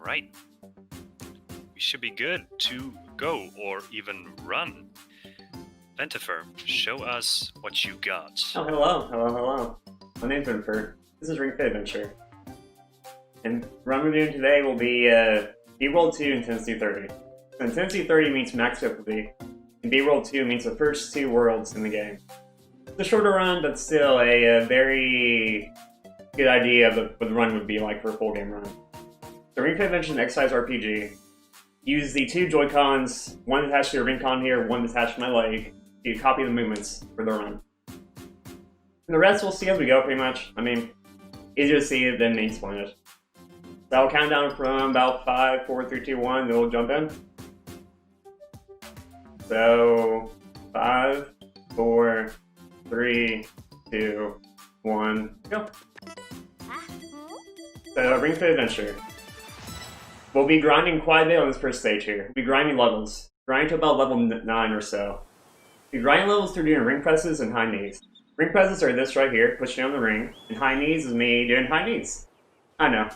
Alright. We should be good to go or even run. Ventifer, show us what you got. Oh, hello. My name's Ventifer. This is Ring Fit Adventure. And the run we're doing today will be B-World 2 Intensity 30. So Intensity 30 means max difficulty, and B-World 2 means the first two worlds in the game. It's a shorter run, but still a very good idea of what the run would be like for a full game run. So Ring Fit Adventure is an exercise RPG. Use the two Joy-Cons, one attached to your Ring-Con here, one attached to my leg, to copy the movements for the run. And the rest we'll see as we go, pretty much. I mean, easier to see it than me explain it. So I'll count down from about 5, 4, 3, 2, 1, then we'll jump in. So, 5, 4, 3, 2, 1, go. So, Ring Fit Adventure. We'll be grinding quite a bit on this first stage here. We'll be grinding levels. Grinding to about level 9 or so. We'll be grinding levels through doing ring presses and high knees. Ring presses are this right here, pushing on the ring, and high knees is me doing high knees. I know.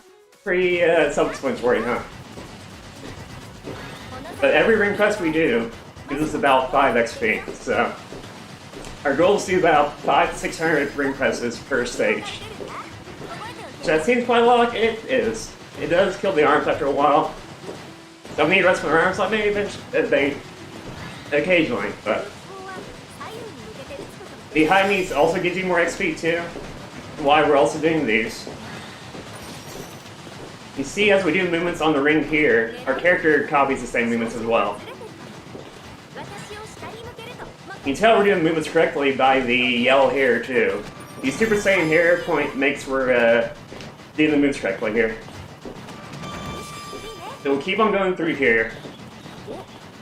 Pretty self-explanatory, huh? But every ring press we do gives us about 5 XP, so our goal is to do about 500 to 600 ring presses per stage. So that seems quite a lot. It is. It does kill the arms after a while. Don't need to rest my arms like me occasionally, but the high knees also gives you more XP too. Why we're also doing these. You see, as we do movements on the ring here, our character copies the same movements as well. You can tell we're doing movements correctly by the yellow hair too. The Super Saiyan hair point makes we're doing the moves correctly here. So we'll keep on going through here.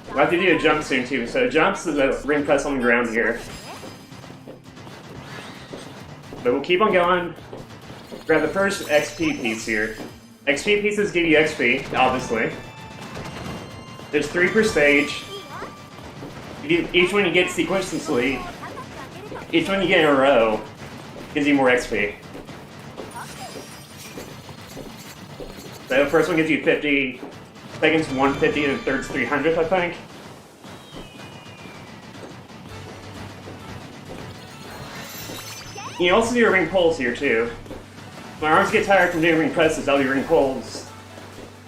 We'll have to do a jump soon too. So jumps is a ring press on the ground here. But we'll keep on going. Grab the first XP piece here. XP pieces give you XP, obviously. There's 3 per stage. Each one you get sequentially. Each one you get in a row gives you more XP. So the first one gives you 50, second's 150, and the third's 300, I think. You can also do your ring pulls here too. My arms get tired from doing ring presses, I'll do ring pulls.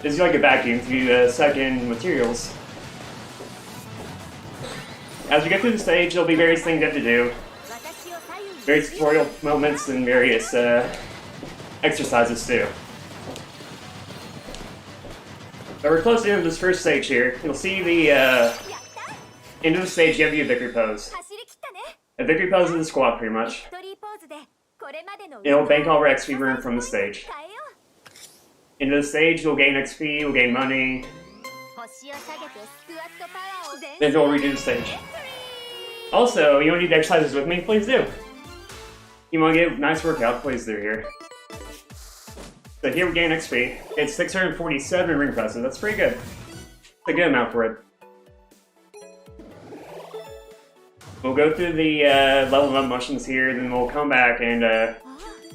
This is like a vacuum to suck in materials. As we get through the stage, there'll be various things you have to do. Various tutorial moments and various exercises too. But we're close to the end of this first stage here. You'll see the end of the stage, you have your victory pose. A victory pose is a squat, pretty much. It'll bank all our XP room from the stage. Into the stage, you'll gain XP, you'll gain money. Then you'll redo the stage. Also, you want to do the exercises with me? Please do. You want to get a nice workout? Please do here. So here we gain XP. It's 647 ring presses. That's pretty good. It's a good amount for it. We'll go through the level up motions here, then we'll come back and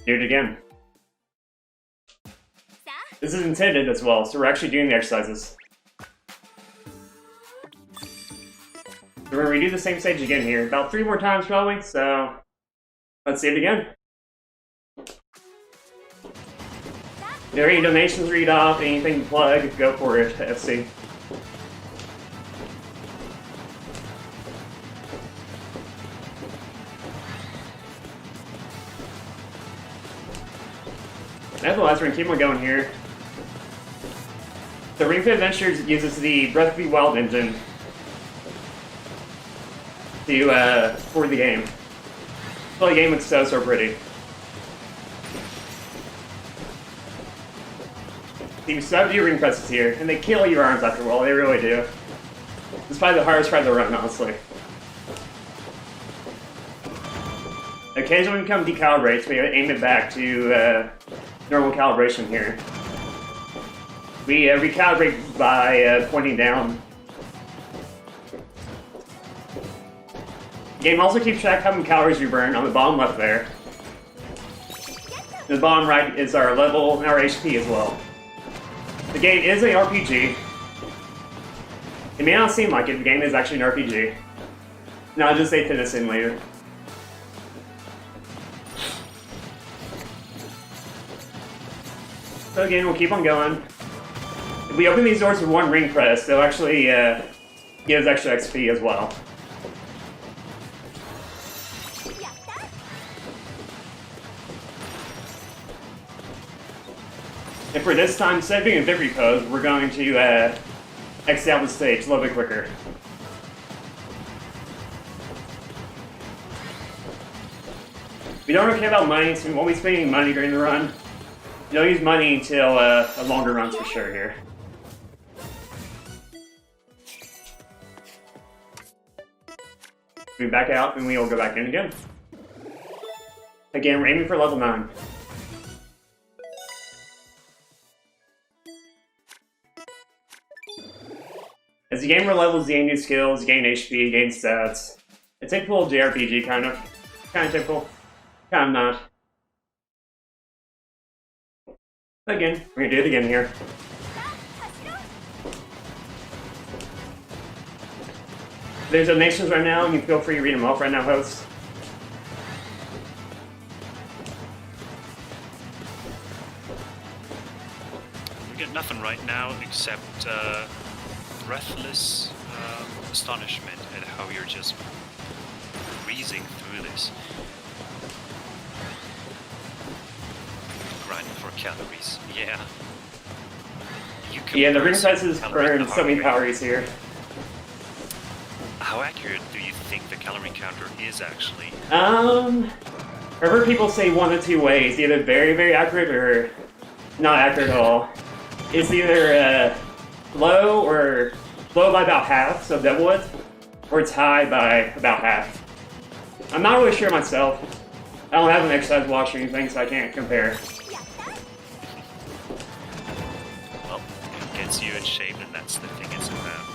do it again. This is intended as well, so we're actually doing the exercises. So we're going to redo the same stage again here, about 3 more times probably, so let's see it again. If there are any donations read off, anything to plug, go for it, FC. Nevertheless, we're going to keep on going here. So Ring Fit Adventure uses the Breath of the Wild engine to for the game. The game looks so pretty. You start with your ring presses here, and they kill your arms after a while, they really do. It's probably the hardest part of the run, honestly. Occasionally when we come decalibrate, so we aim it back to normal calibration here. We recalibrate by pointing down. The game also keeps track of how many calories you burn on the bottom left there. The bottom right is our level and our HP as well. The game is an RPG. It may not seem like it, the game is actually an RPG. Not just a fitness simulator. So again, we'll keep on going. If we open these doors with one ring press, they'll actually give us extra XP as well. And for this time, instead of doing a victory pose, we're going to exit out the stage a little bit quicker. We don't really care about money, so we won't be spending money during the run. You'll use money until a longer run's for sure here. We back out and we'll go back in again. Again, we're aiming for level 9. As you gain more levels, you gain new skills, you gain HP, you gain stats. It's a typical JRPG, kind of. Kind of typical. Kind of not. Again, we're gonna do it again here. There's donations right now, and you feel free to read them off right now, host. We get nothing right now except breathless astonishment at how you're just breezing through this. Grinding for calories. Yeah. Yeah, the ring sizes burn so many calories here. How accurate do you think the calorie counter is actually? I've heard people say one of two ways, either very, very accurate or not accurate at all. It's either low or low by about half, so double it, or it's high by about half. I'm not really sure myself. I don't have an exercise watch or anything, so I can't compare. Well, it gets you in shape, and that's the thing it's about.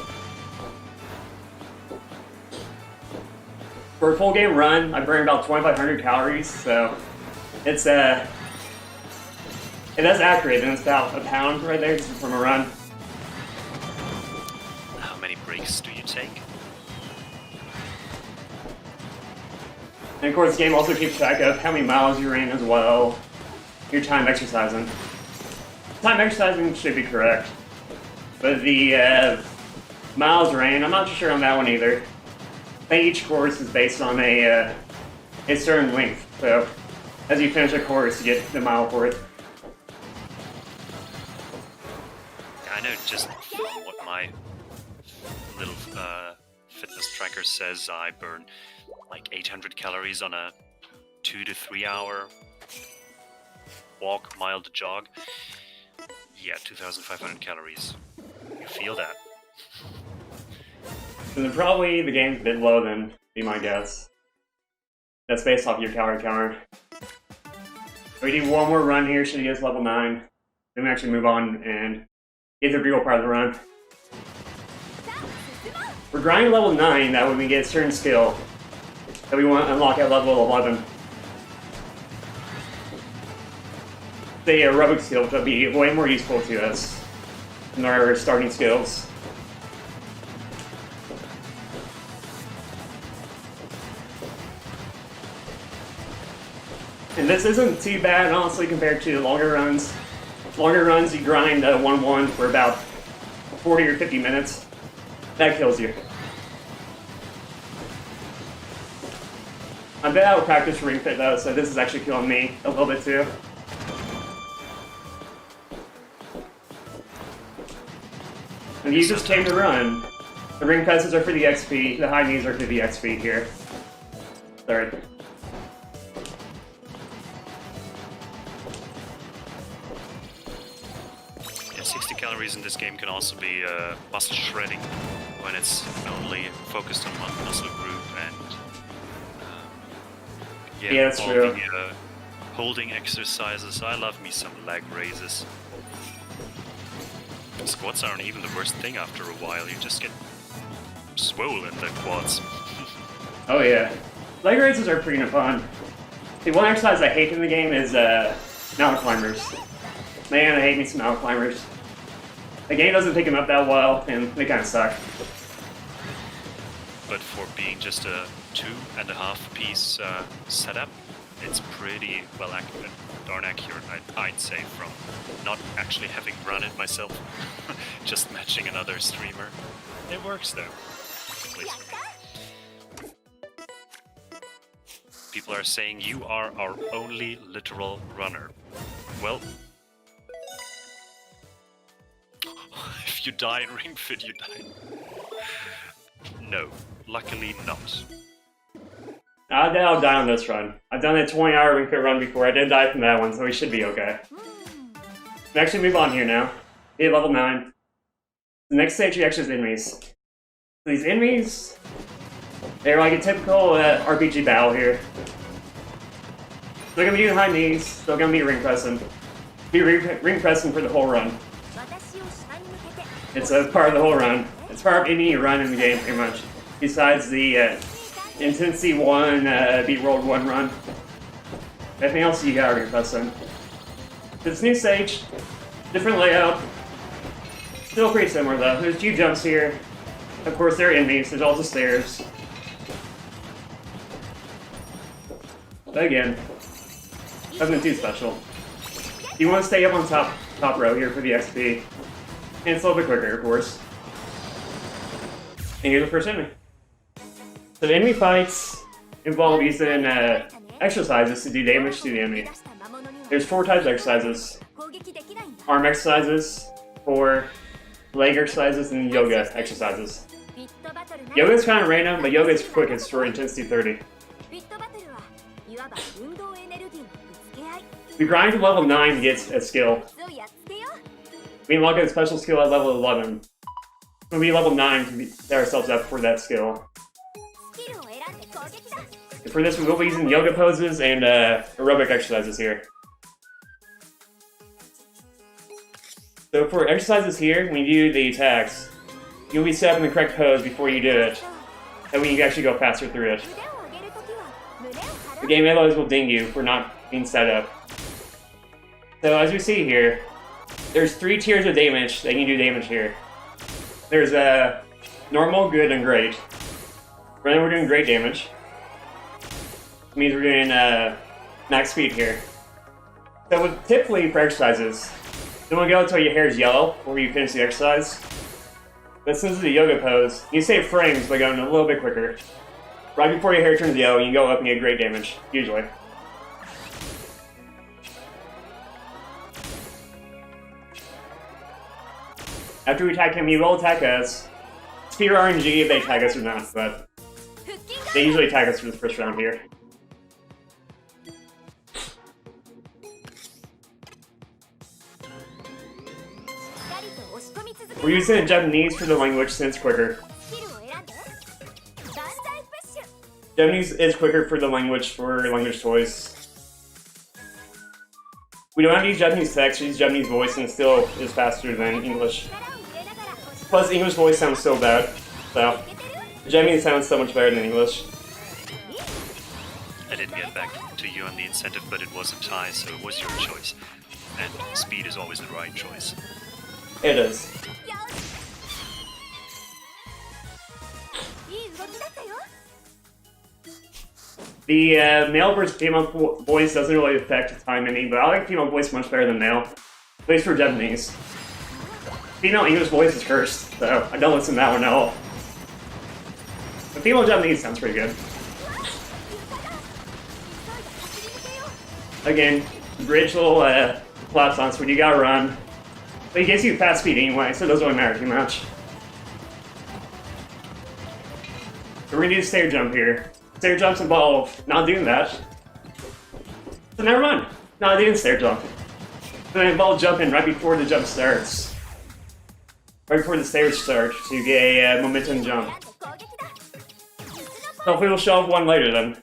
For a full game run, I burn about 2,500 calories, so it's if that's accurate, then it's about a pound right there just from a run. How many breaks do you take? And of course, the game also keeps track of how many miles you ran as well, your time exercising. Time exercising should be correct, but the miles ran, I'm not sure on that one either. I think each course is based on a certain length, so as you finish a course, you get the mile for it. I know just from what my little fitness tracker says, I burn like 800 calories on a 2 to 3 hour walk, mile to jog. Yeah, 2,500 calories. You feel that. So then probably the game's a bit low then, be my guess. That's based off your calorie counter. We do one more run here, should get us level 9. Then we actually move on and get the real part of the run. We're grinding level 9, that when we get a certain skill that we want to unlock at level 11. The aerobic skill will be way more useful to us than our starting skills. And this isn't too bad, honestly, compared to longer runs. Longer runs, you grind 1-1 for about 40 or 50 minutes. That kills you. I bet I would practice Ring Fit though, so this is actually killing me a little bit too. And you just came to run. The ring presses are for the XP, the high knees are for the XP here. Third. Yeah, 60 calories in this game can also be muscle shredding when it's only focused on one muscle group and yeah, that's all true. the holding exercises. I love me some leg raises. Squats aren't even the worst thing after a while. You just get swollen in the quads. Oh yeah. Leg raises are pretty fun. The one exercise I hate in the game is mountain climbers. Man, I hate me some mountain climbers. The game doesn't pick him up that well, and they kind of suck. But for being just a 2.5 piece setup, it's pretty well accurate, darn accurate, I'd say, from not actually having run it myself, just matching another streamer. It works though, at least for me. People are saying you are our only literal runner. Well, if you die in Ring Fit, you die. No, luckily not. I'll die on this run. I've done a 20-hour Ring Fit run before. I did die from that one, so we should be okay. We actually move on here now. Be at level 9. The next stage actually is enemies. These enemies, they're like a typical RPG battle here. They're gonna be behind these. They're gonna be ring pressing. Be ring pressing for the whole run. It's a part of the whole run. It's part of any run in the game, pretty much. Besides the Intensity 1 Beat World 1 run. Everything else you gotta ring pressing. This new stage, different layout. Still pretty similar though. There's 2 jumps here. Of course, there are enemies. There's also stairs. But again, nothing too special. You want to stay up on top row here for the XP. And it's a little bit quicker, of course. And here's the first enemy. So the enemy fights involve using exercises to do damage to the enemy. There's 4 types of exercises. Arm exercises, 4 leg exercises, and yoga exercises. Yoga is kind of random, but yoga is quickest for intensity 30. We grind to level 9 to get a skill. We unlock a special skill at level 11. We'll be level 9 to set ourselves up for that skill. And for this, we will be using yoga poses and aerobic exercises here. So for exercises here, when you do the attacks, you'll be set up in the correct pose before you do it. That way you can actually go faster through it. The game otherwise will ding you for not being set up. So as we see here, there's 3 tiers of damage that you can do damage here. There's normal, good, and great. Right now we're doing great damage. It means we're doing max speed here. So typically for exercises, you want to go until your hair is yellow before you finish the exercise. But since it's a yoga pose, you save frames by going a little bit quicker. Right before your hair turns yellow, you go up and get great damage, usually. After we attack him, he will attack us. It's pure RNG if they attack us or not, but they usually attack us for the first round here. We're using Japanese for the language since it's quicker. Japanese is quicker for the language choice. We don't have to use Japanese text, we use Japanese voice and it still is faster than English. Plus English voice sounds so bad, so Japanese sounds so much better than English. I didn't get back to you on the incentive, but it was a tie, so it was your choice. And speed is always the right choice. It is. The male versus female voice doesn't really affect time any, but I like female voice much better than male. At least for Japanese. Female English voice is cursed, so I don't listen to that one at all. But female Japanese sounds pretty good. Again, bridge little flat songs when you gotta run. But it gives you fast speed anyway, so it doesn't really matter too much. So we're gonna do the stair jump here. Stair jumps involve not doing that. So never mind. Not doing stair jump. So they involve jumping right before the jump starts. Right before the stairs start to get a momentum jump. Hopefully we'll show up one later then.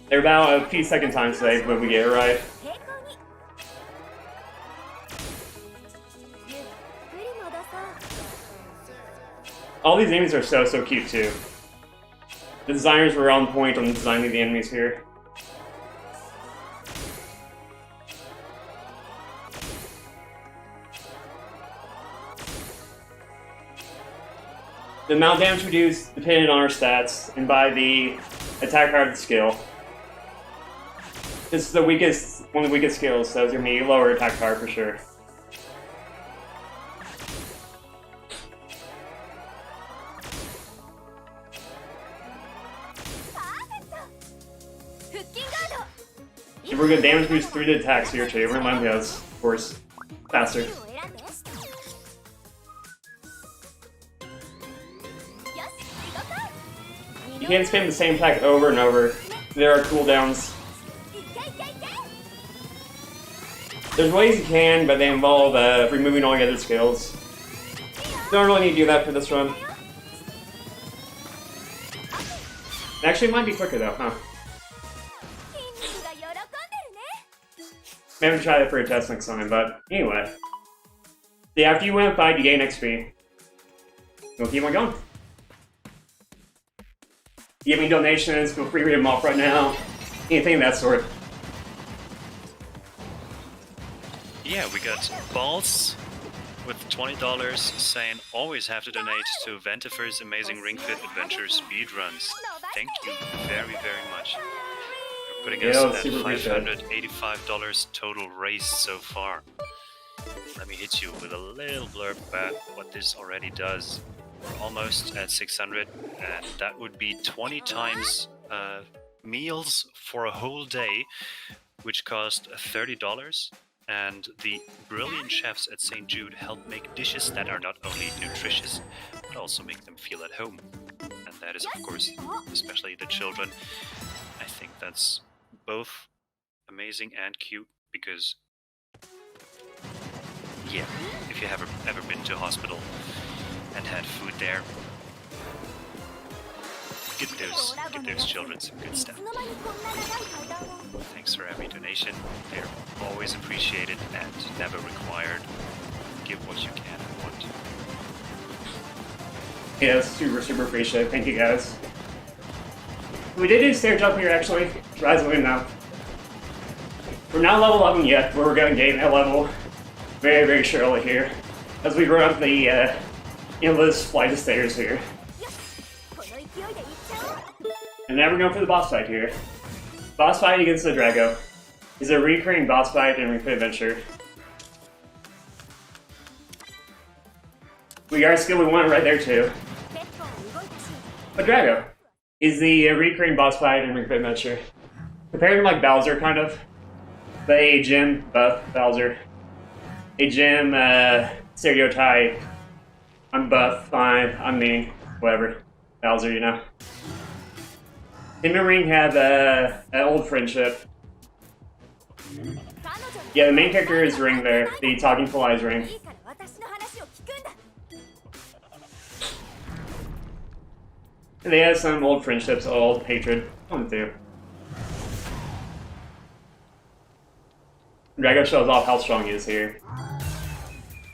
They're about a few second times today, but we get it right. All these enemies are so cute too. The designers were on point on designing the enemies here. The amount of damage reduced depended on our stats and by the attack power of the skill. This is the weakest, one of the weakest skills, so it's gonna be lower attack power for sure. If we're gonna damage boost through the attacks here too, remind me of course, faster. You can't spam the same attack over and over. There are cooldowns. There's ways you can, but they involve removing all your other skills. Don't really need to do that for this run. Actually, it might be quicker though, huh? Maybe try that for a test next time, but anyway. Yeah, after you win a fight, you gain XP. We'll keep on going. Give me donations, feel free to read them off right now. Anything of that sort. Yeah, we got Balls with $20 saying always have to donate to Ventifer's Amazing Ring Fit Adventure speedruns. Thank you very, very much. You're putting us at $585 total race so far. Let me hit you with a little blurb about what this already does. We're almost at 600, and that would be 20 times meals for a whole day, which cost $30. And the brilliant chefs at St. Jude help make dishes that are not only nutritious, but also make them feel at home. And that is, of course, especially the children. I think that's both amazing and cute, because, yeah, if you have ever been to a hospital and had food there, give those children some good stuff. Thanks for every donation. They're always appreciated and never required. Give what you can and want. Yeah, super appreciated. Thank you guys. We did do stair jump here actually. Surprisingly enough. We're not level 11 yet, but we're going to gain that level very surely here. As we run up the endless flight of stairs here. And now we're going for the boss fight here. Boss fight against the Drago. Is a recurring boss fight in Ring Fit Adventure. We got our skill we want right there too. But Drago is the recurring boss fight in Ring Fit Adventure. Compared to like Bowser kind of. But a gym buff Bowser. A gym stereotype. I'm buff, fine, I'm mean, whatever. Bowser, you know. Him and Ring have an old friendship. Yeah, the main character is Ring there, the talking full eyes Ring. And they have some old friendships, old hatred. One too. Drago shows off how strong he is here.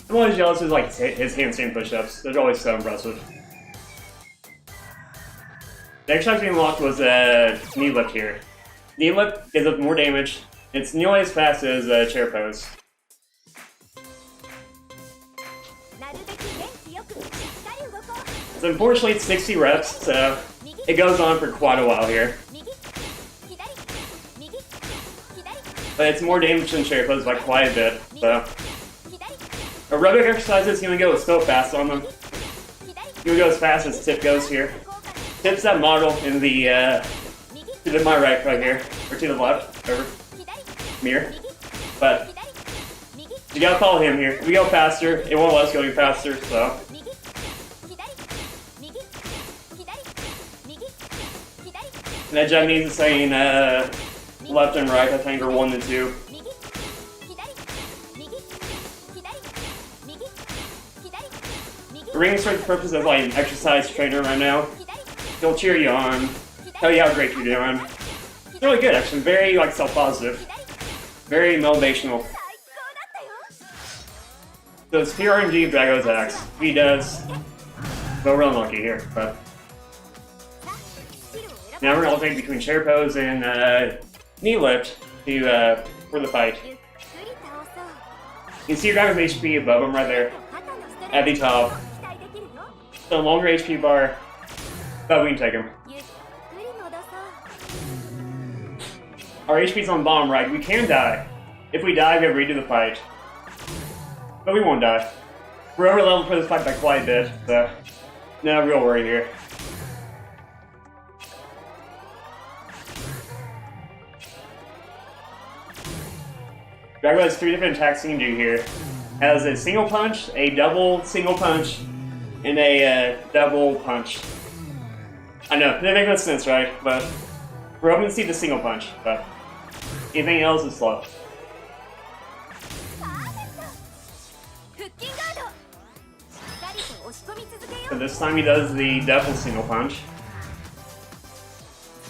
I'm always jealous of like his handstand push-ups. They're always so impressive. The next time being unlocked was knee lift here. Knee lift gives up more damage. It's nearly as fast as chair pose. So unfortunately it's 60 reps, so it goes on for quite a while here. But it's more damage than chair pose by quite a bit, so. Aerobic exercises, you want to go so fast on them. You want to go as fast as Tip goes here. Tip's that model in the, to my right here, or to the left, over, mirror. But, you gotta follow him here. If we go faster, it won't let us go any faster, so. And that Japanese is saying, left and right, I think, are 1 and 2. Ring serves the purpose of like an exercise trainer right now. He'll cheer you on, tell you how great you're doing. It's really good actually, very like self-positive. Very motivational. So it's PRMG of Drago's axe. He does. But we're unlucky here, but. Now we're gonna alternate between chair pose and knee lift to for the fight. You can see your Drago's HP above him right there. At the top. So longer HP bar, but we can take him. ゆっくり戻そう。 Our HP's on bottom right. We can die. If we die, we have to redo the fight. But we won't die. We're over leveled for this fight by quite a bit, so no real worry here. Drago has 3 different attacks he can do here. Has a single punch, a double single punch, and a double punch. I know, that makes no sense, right? But we're hoping to see the single punch, but anything else is slow. パーフェクト。腹筋ガード。しっかりと押し込み続けよ So う。 this time he does the double single punch.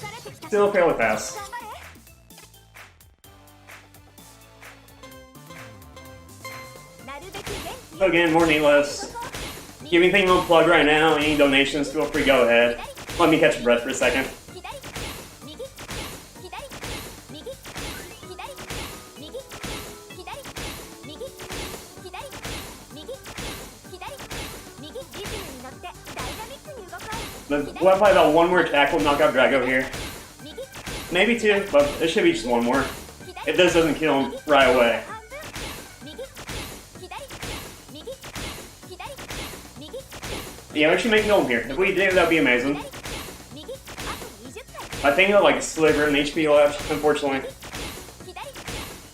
疲れてきた。 Still fairly fast. 頑張れ。なるべく元気 So again, more needless. If anything on plug right now, any donations, feel free to go ahead. Let me catch a breath for a second. 左、右、左、右、左、右、左、右、左、右、左、右、リズムに乗ってダイナミックに動こう。 But we'll have probably about one more attack will knock out Drago here. 右、 Maybe 2, but it should be just one more. 左、 If this doesn't kill him right away. 半分。右、左、右、左、右、 Yeah, we should make kill him here. If we do, that'd be amazing. 右、あと20回。 I think he'll like a sliver in HP left, unfortunately. 左、右、左、右、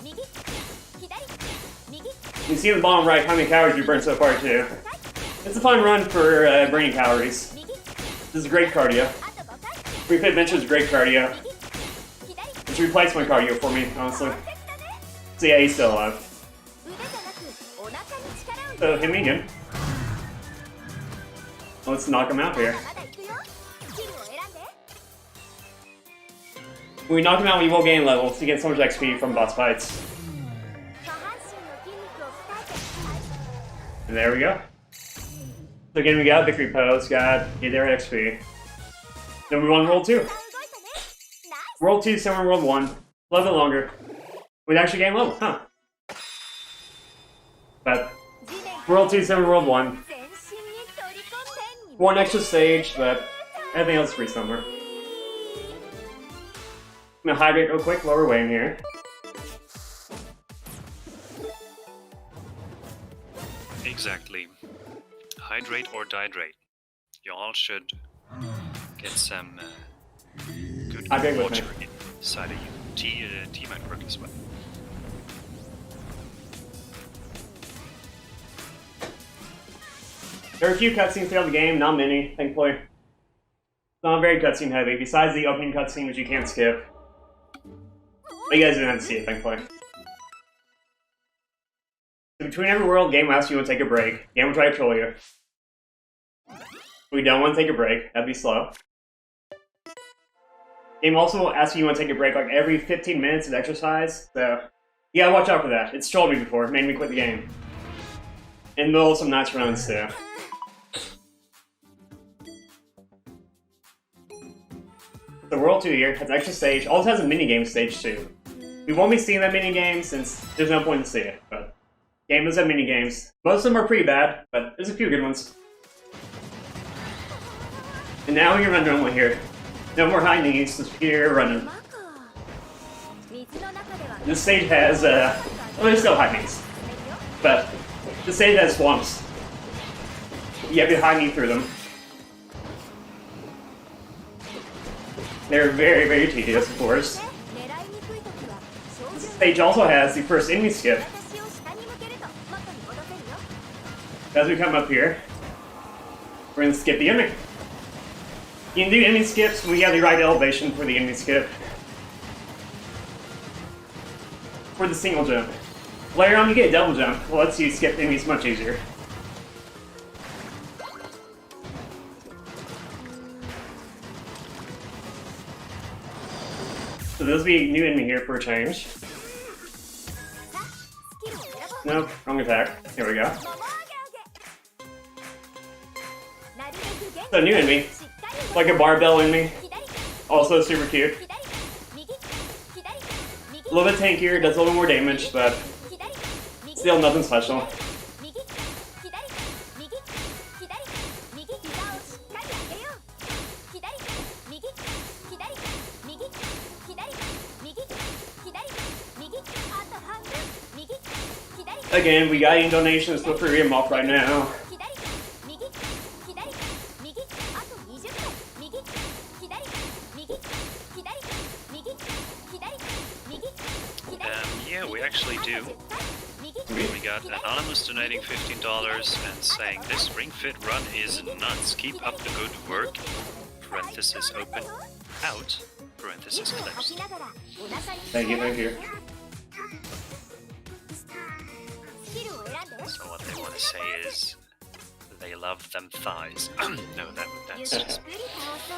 You see in the bottom right how many calories we burned so far too. It's a fun run for burning calories. 右、 This is great cardio. あと5回。 Free Fit Adventure is great cardio. 右、左、 It's replaced my cardio for me, honestly. パーフェクトね。 So yeah, he's still alive. 腕じゃなくお腹に力を So 入れ hit me again. Let's knock him out here. まだ行くよ。スキルを選んで。 When we knock him out, we will gain levels to get so much XP from boss fights. 下半身の筋肉を鍛えて。 And there we go. So again, we got victory pose, got get their XP. Then we won World 2. 動いたね。ナイス。 World 2, similar to World 1. A little bit longer. We'd actually gain level, huh? But 地面 World 2, similar to World 1. 全身に取り込んで。One extra stage, but everything else is pretty similar. I'm gonna hydrate real quick while we're waiting here. Exactly. Hydrate or dihydrate. You all should get some good Hydrate with water inside of you. Tea might work as well. There are a few cutscenes throughout the game, not many, thankfully. It's not very cutscene heavy, besides the opening cutscene, which you can't skip. But you guys didn't have to see it, thankfully. So between every world, game will ask you to take a break. Game will try to troll you. We don't want to take a break, that'd be slow. Game also will ask you to take a break like every 15 minutes of exercise, so you gotta watch out for that. It's trolled me before, it made me quit the game. In the middle of some nice runs too. The World 2 here has an extra stage, also has a minigame stage too. We won't be seeing that minigame since there's no point to see it, but game does have minigames. Most of them are pretty bad, but there's a few good ones. And now we can run normally here. No more high knees, just here running. 馬か。水の中では。 This stage has, well, there's still high knees, but this stage has swamps. You have to high knee through them. They're very, very tedious, of course. 狙いにくいときは照 This 準。 stage also has the first enemy skip. 私を下に向けると元に戻せるよ。 As we come up here, we're gonna skip the enemy. You can do enemy skips when you have the right elevation for the enemy skip. For the single jump. Later on, you get a double jump. It lets you skip enemies much easier. So this will be a new enemy here for a change. さあ、スキルを選ぼう。 Nope, wrong attack. Here we go. もも上げ上げ。なるべく元気 So new enemy, にしっかり動こう like a barbell enemy. 左、 Also super cute. 左、右、左、右、 A little bit tankier, does a little more damage, but 左、右、 still nothing special. 右、左、右、左、右、膝 Again, we got any donations, feel free to read them off right now. 左右左右あと20回右左右左右左右左 Yeah, we actually do. 右 We got Anonymous donating $15 and saying this Ring Fit run is nuts. Keep up the good work. Parenthesis open. Out. Parenthesis 吐 closed. きながらお腹に Thank you, thank you. スキルを選んで So what they want to say is they love them thighs. No, that's ゆっ just くり倒そう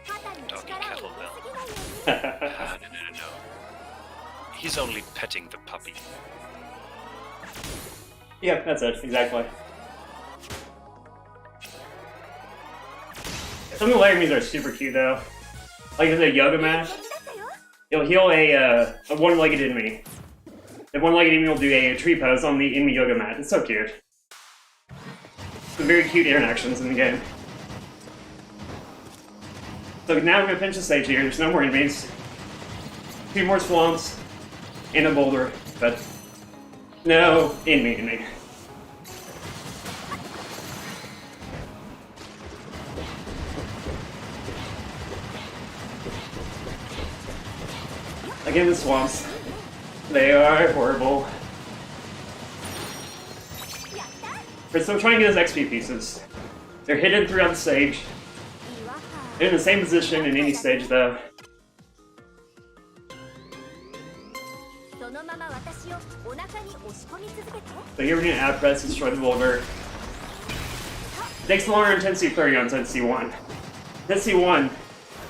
肩に doggy 力を入 kettlebell. れすぎないように No. He's only petting the puppy. Yep, that's it, exactly. Some of the enemies are super cute though. Like the yoga mat, だったよ it'll heal a one-legged enemy. The one-legged enemy will do a tree pose on the enemy yoga mat. It's so cute. Some very cute interactions in the game. So now we're gonna finish the stage here. There's no more enemies. 2 more swamps and a boulder, but no enemy. Again, the swamps. They are horrible. やった We're still trying to get those XP pieces. They're hidden throughout the stage. 違和感 They're in the same position in any stage, though. そのまま私をお腹に押し込み続けて So here we're gonna add press, destroy the boulder. It takes longer in Intensity 30 on Intensity 1. Intensity 1,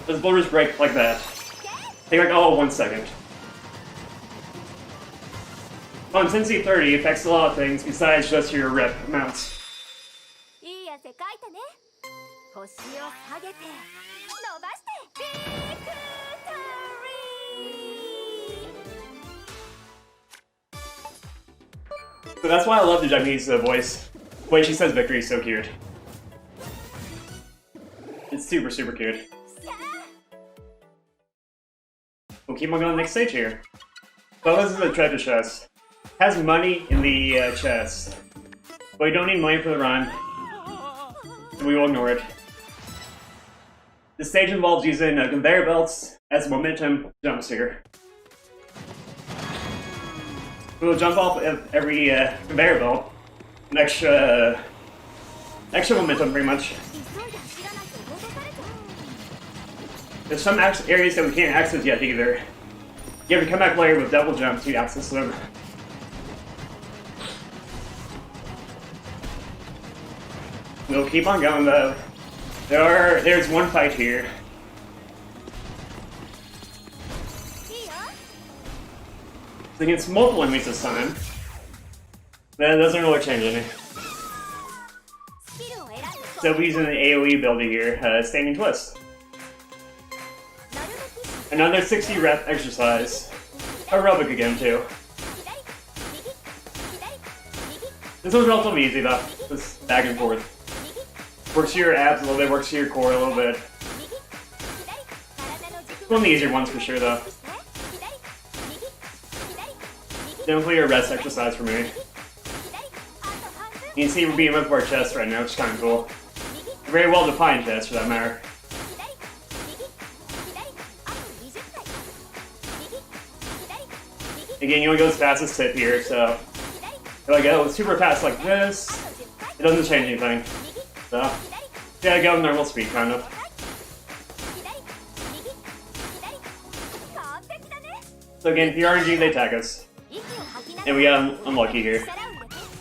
those boulders break like that. Take like, 1 second. On Intensity 30, it affects a lot of things besides just your rep amounts. いい汗かいたね腰を下げて伸ばしてビクトリー So that's why I love the Japanese voice. The way she says victory is so cute. It's super, super cute. さあ We'll keep on going to the next stage here. So this is a treasure chest. Has money in the chest. But we don't need money for the run. So we will ignore it. This stage involves using conveyor belts as momentum jumps here. We will jump off of every conveyor belt. An extra momentum, pretty much. 急いで走らないと戻されちゃう There's some areas that we can't access yet either. You have to come back later with double jumps to access them. We'll keep on going though. There's one fight here. いいよ It's against multiple enemies this time. That doesn't really change any. スキルを選んで So we're using the AoE ability here, Standing Twist. なるべく Another 60 rep exercise. Aerobic again too. 左右左右 This one's relatively easy though. Just back and forth. 右 Works to your abs a little bit, works to your core a little bit. 右左体の軸 One of the easier ones for sure though. 左右左右 Definitely a rest exercise for me. 左あと半分 You can see we're beating up our chest right now, which is kind of cool. 右 A very well defined chest for that matter. 左右左あと20回右左右 Again, you only go as fast as tip here, so 左 if I go super fast like this, あと10回 it doesn't change anything. 右 So, 左 yeah, go normal speed kind of. 左右左完璧だね So again, if you're RNG, they attack us. 息を吐きなが And ら we got unlucky here.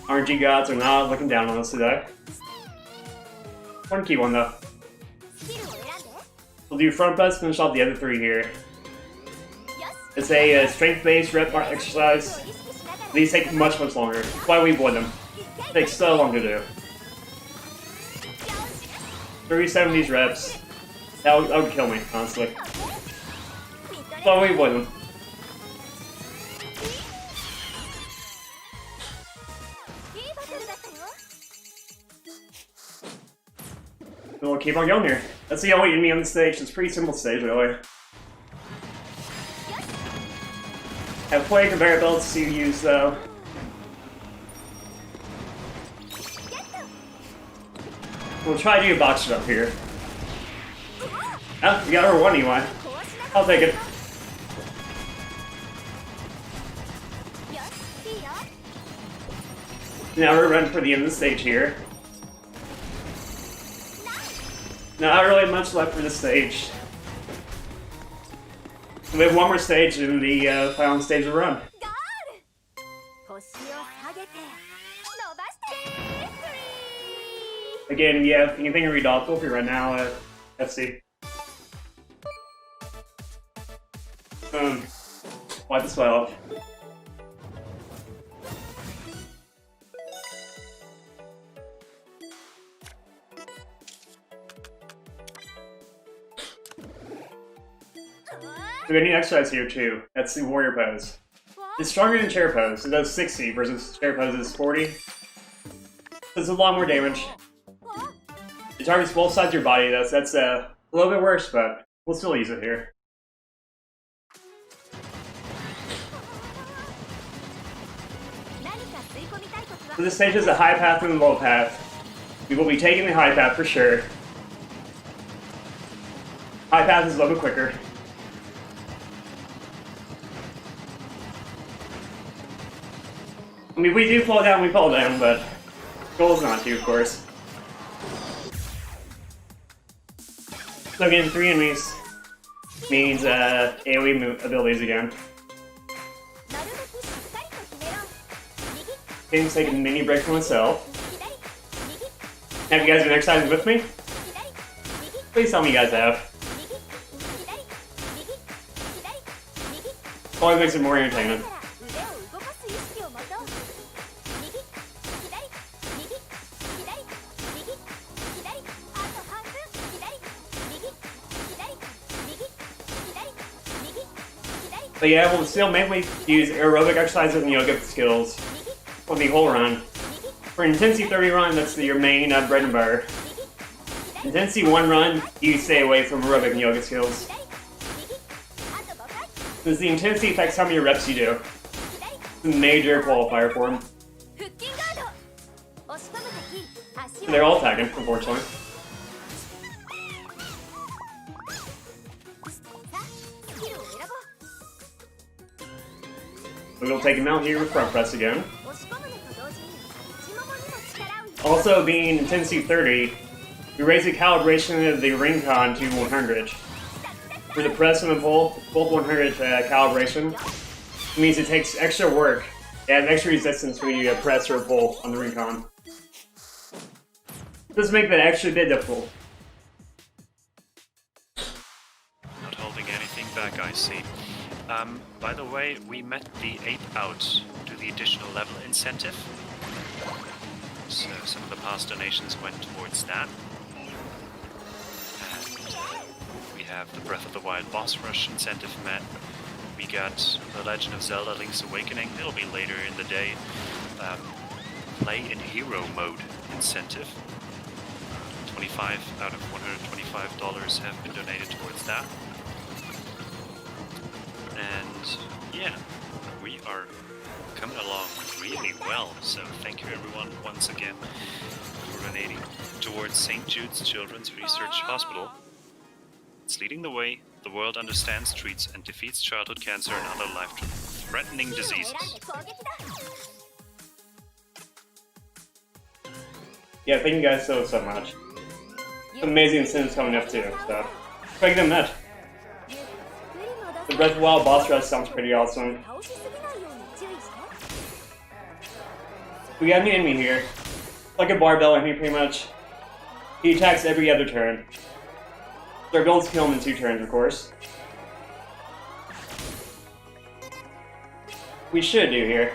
力を入れて RNG gods are not looking down on us today. One key one though. スキルを選んで We'll do front press, finish off the other 3 here. よし It's a strength-based rep exercise. 意識しながら These take much, much longer. That's why we avoid them. It takes so long to do. 37 of these reps. That would kill me, honestly. フィットネ That's why we avoid them. いいバトルだったよ And we'll keep on going here. That's the only enemy on the stage. It's a pretty simple stage, really. have plenty of conveyor belts to use though. We'll try to do a box jump here. Oh, we got our 1 EY. I'll take it. Now we're running for the end of the stage here. Not really much left for this stage. We have one more stage in the final stage of the run. Again, if you have anything to read off, feel free right now, FC. Wipe the sweat off. We got a new exercise here too. That's the warrior pose. It's stronger than chair pose. It does 60 versus chair pose is 40. So it's a lot more damage. It targets both sides of your body. That's a little bit worse, but we'll still use it here. So this stage has a high path and a low path. We will be taking the high path for sure. High path is a little bit quicker. I mean, we do fall down, we fall down, but goal is not to, of course. So again, 3 enemies means AoE abilities again. Things taking a mini break from itself. Have you guys been exercising with me? Please tell me you guys have. Always makes it more entertaining. But yeah, we'll still mainly use aerobic exercises and yoga skills for the whole run. For Intensity 30 run, that's your main bread and butter. Intensity 1 run, you stay away from aerobic and yoga skills. Because the intensity affects how many reps you do. It's a major qualifier for them. They're all tagging, unfortunately. We'll take him out here with front press again. Also, being Intensity 30, we raise the calibration of the ring con to 100. For the press and the pull, both 100 calibration. It means it takes extra work and extra resistance when you press or pull on the ring con. This makes that extra bit difficult. Not holding anything back, I see. By the way, we met the ape out to the additional level incentive. So some of the past donations went towards that. And we have the Breath of the Wild boss rush incentive met. We got the Legend of Zelda Link's Awakening. It'll be later in the day. Play in hero mode incentive. 25 out of $125 have been donated towards that. And yeah, we are coming along really well, so thank you everyone once again for donating towards St. Jude's Children's Research Hospital. It's leading the way. The world understands, treats, and defeats childhood cancer and other life-threatening diseases. Yeah, thank you guys so much. Amazing incentives coming up too, so expect them that. The Breath of the Wild boss rush sounds pretty awesome. We got an enemy here. Like a barbell enemy pretty much. He attacks every other turn. So our goal is to kill him in 2 turns, of course. We should do here.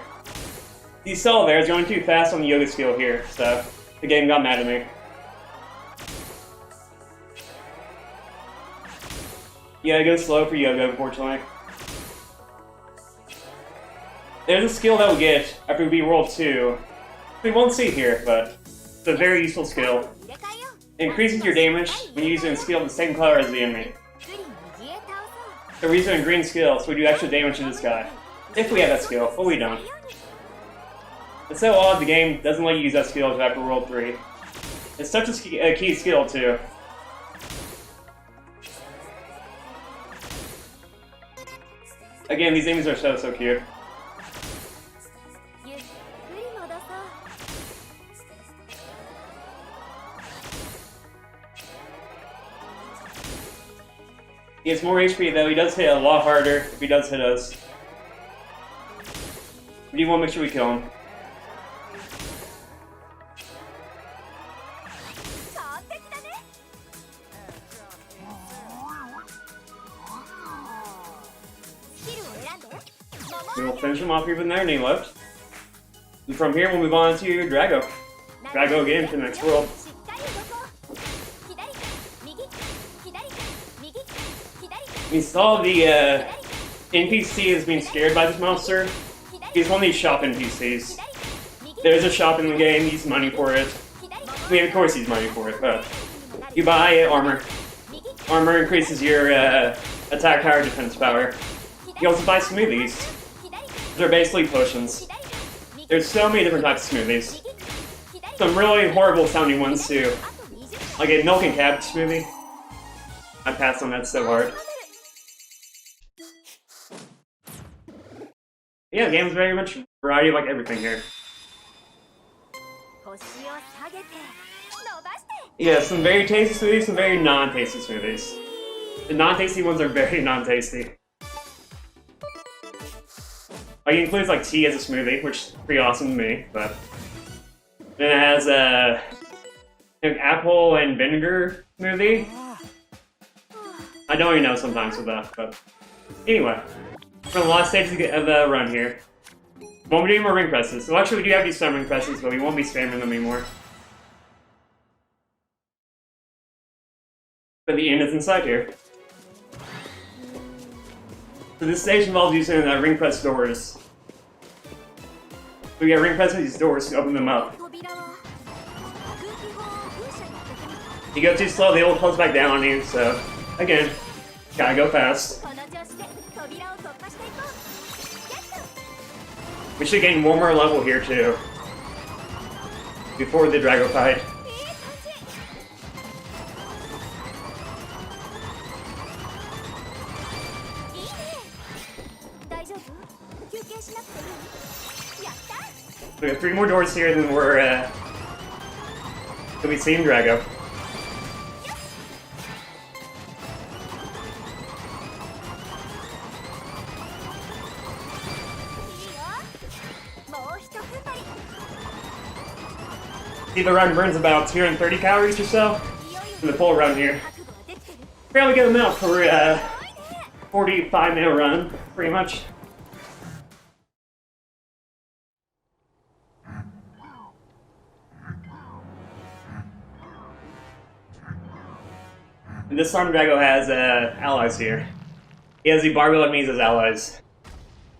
He's still there, he's going too fast on the yoga skill here, so the game got mad at me. Yeah, it goes slow for yoga, unfortunately. There's a skill that we'll get after we beat World 2. We won't see here, but it's a very useful skill. It increases your damage when you use a skill of the same color as the enemy. So we're using a green skill, so we do extra damage to this guy. If we have that skill, but we don't. It's so odd the game doesn't let you use that skill until after World 3. It's such a key skill, too. Again, these enemies are so cute. ゆっくり戻そう He has more HP, though. He does hit a lot harder if he does hit us. We do want to make sure we kill him. 完璧だね スキルを選んで We'll finish him off here with an enemy left. And from here, we'll move on to Drago. Drago again to the next world. しっかり動こう左右左右左 We saw the NPC is being scared by this monster. He's one of these shop NPCs. There's a shop in the game, he's money for it. I mean, of course he's money for it, but you buy armor. Armor increases your attack power, defense power. You also buy smoothies. They're basically potions. There's so many different types of smoothies. Some really horrible sounding ones too. Like a milk and cabbage smoothie. I passed on that so hard. Yeah, the game's very much variety of like everything here. 腰を下げて伸ばして Yeah, some very tasty smoothies, some very non-tasty smoothies. The non-tasty ones are very non-tasty. Like, it includes like tea as a smoothie, which is pretty awesome to me, but then it has an apple and vinegar smoothie. I don't even know sometimes with that, but anyway, for the last stage of the run here, won't be doing more ring presses. Well, actually, we do have these some ring presses, but we won't be spamming them anymore. But the end is inside here. So this stage involves using ring press doors. So we got ring press these doors to open them up. 扉は空気砲を風車に当ててみた You go too slow, they will close back down on you, so again, gotta go fast. この調子で扉を突破していこうゲット We should gain one more level here too. Before the Drago fight. いい感じ いいね大丈夫休憩しなくていいやった We got 3 more doors here, then we're till we see Drago. いいよもうひと踏ん張り See, the run burns about 230 calories or so. いよい In よ the full run here. 覚悟はできてる Fairly good amount for すごいね 45-minute run, pretty much. And this time Drago has allies here. He has the barbell enemies as allies.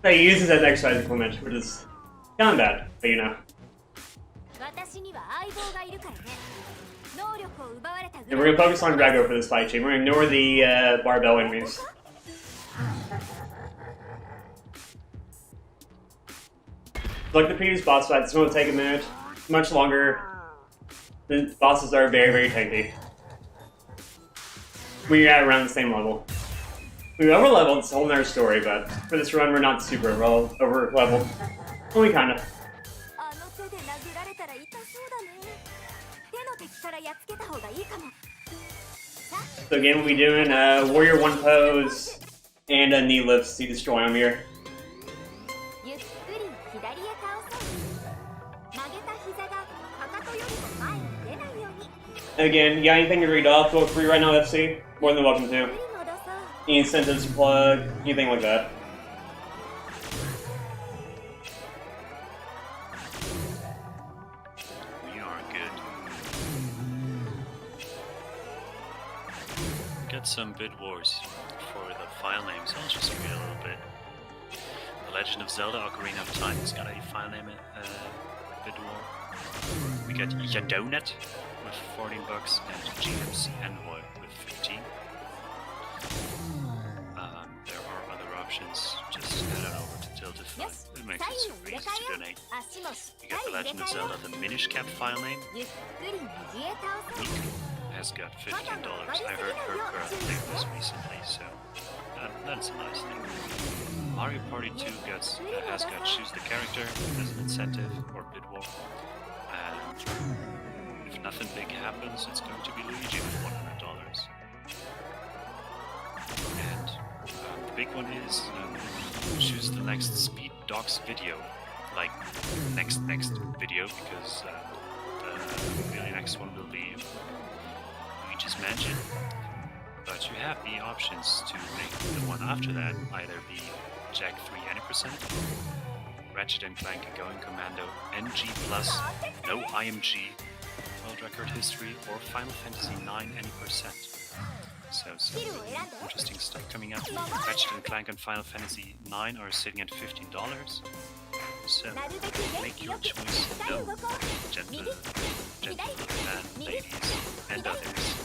That he uses as an exercise implement, which is kind of bad, but you know. 私には相棒がいるからね能力を奪われた And we're gonna focus on Drago for this fight chain. We're gonna ignore the barbell enemies. Like the previous boss fight, this one will take a minute. Much longer. The bosses are very tanky. We're at around the same level. We over leveled, it's a whole nother story, but for this run we're not super over leveled. Only kinda. あの手で殴られたら痛そうだね手の敵からやっつけた方がいいかも So again we'll be doing Warrior 1 pose and knee lifts to destroy him here. ゆっくり左へ倒そう曲げた膝がかかとよりも前に出ないように Again, you got anything to read off, feel free right now, FC. More than welcome to. ゆっくり戻そう Any sentence plug, anything like that. We are good. Get some bid wars for the file names. I'll just read a little bit. The Legend of Zelda: Ocarina of Time has got a file name bid war. We got Yadonet with $14 and GMC Envoy with 15. There are other options. Just head on over to still to find. Yes. It makes it super easy to donate. 足もしっ You か got the り入れ Legend of 替えよ Zelda, the Minish Cap file name. ゆっくり右へ倒そう Has got $15. I heard her played this recently, so that's a nice thing. Mario Party 2 has got choose the character as an incentive or bid war. And if nothing big happens, it's going to be Luigi with $100. And the big one is choose the next Speed Docs video, like next video, because the really next one will be Luigi's Mansion. But you have the options to make the one after that either be Jack 3 any%, Ratchet and Clank Going Commando NG+, no IMG, World Record History, or Final Fantasy 9 any%. So some really interesting stuff coming up. Ratchet and Clank and Final Fantasy 9 are sitting at $15. So make your choice, no, gentlemen, ladies, and others.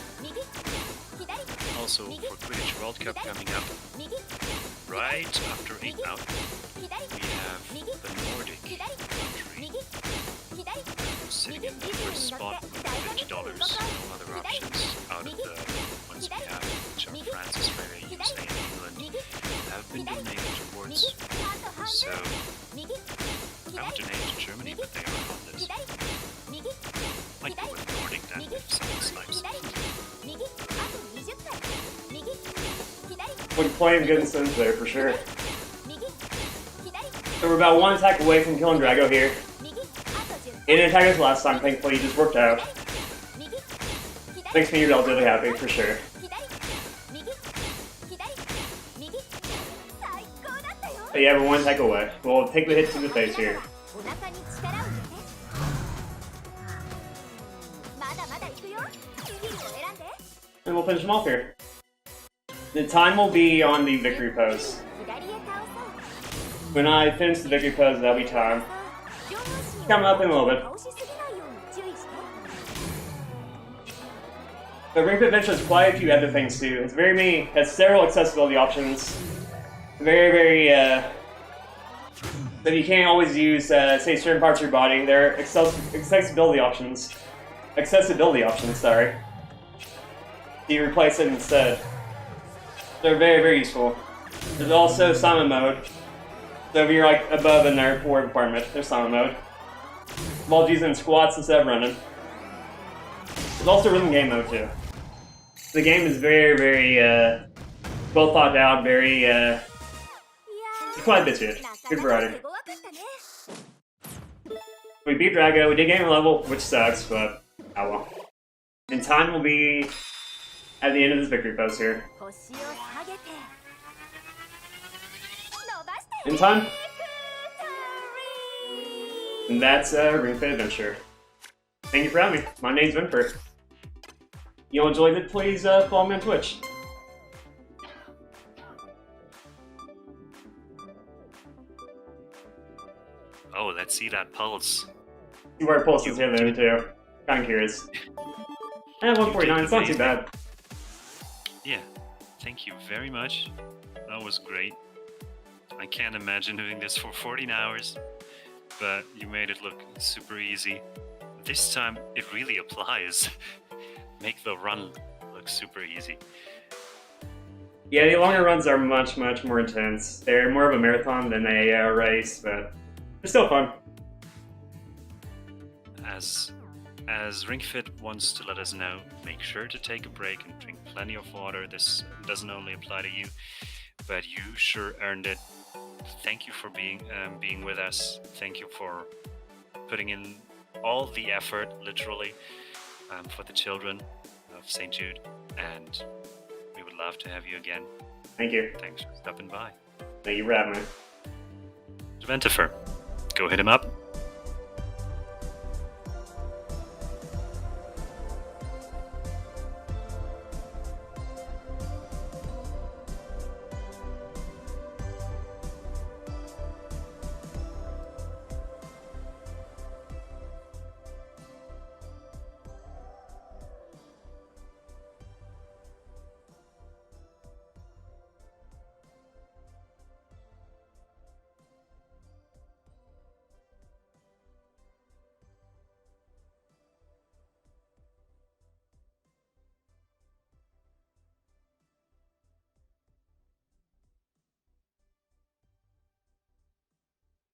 Also for Quidditch World Cup coming up, right after 8 out, we have the Nordic country sitting in the first spot with $50. No other options out of the ones we have, which are France, Australia, USA, and England, have been donated towards. So I would donate to Germany, but they aren't on this. Might go with Nordic then if someone snipes. We're playing good Sims there for sure. So we're about one attack away from killing Drago here. He didn't attack us last time, thankfully he just worked out. Makes me relatively happy for sure. But yeah, we're one attack away. We'll take the hit to the face here. お腹に力を入れてまだまだ行くよスキルを選んで And we'll finish him off here. The time will be on the victory pose. 左へ倒そう When I finish the victory pose, that'll be time. 上半身を Coming up in a little bit. 倒しすぎないように注意して The Ring Fit Adventure has quite a few other things too. It's very many, has several accessibility options. Very, that you can't always use, say, certain parts of your body. There are accessibility options. Sorry. You replace it instead. They're very useful. There's also Simon mode. So if you're like above in their forward department, there's Simon mode. While using squats instead of running. There's also rhythm game mode too. The game is very, well thought out, very, quite a bit to it. Good variety. We beat Drago, we did gain a level, which sucks, but oh well. And time will be at the end of this victory post here. 腰を下げて伸ばして In time, ビクトリー and that's Ring Fit Adventure. Thank you for having me. My name's Winford. You enjoyed it, please follow me on Twitch. Oh, let's see that pulse. See where it pulses here though too. Kinda curious. And 149, it's not too bad. Yeah, thank you very much. That was great. I can't imagine doing this for 14 hours, but you made it look super easy. This time, it really applies. Make the run look super easy. Yeah, the longer runs are much more intense. They're more of a marathon than a race, but they're still fun. As Ring Fit wants to let us know, make sure to take a break and drink plenty of water. This doesn't only apply to you, but you sure earned it. Thank you for being with us. Thank you for putting in all the effort, literally, for the children of St. Jude, and we would love to have you again. Thank you. Thanks for stopping by. Thank you for having me. Deventifer, go hit him up.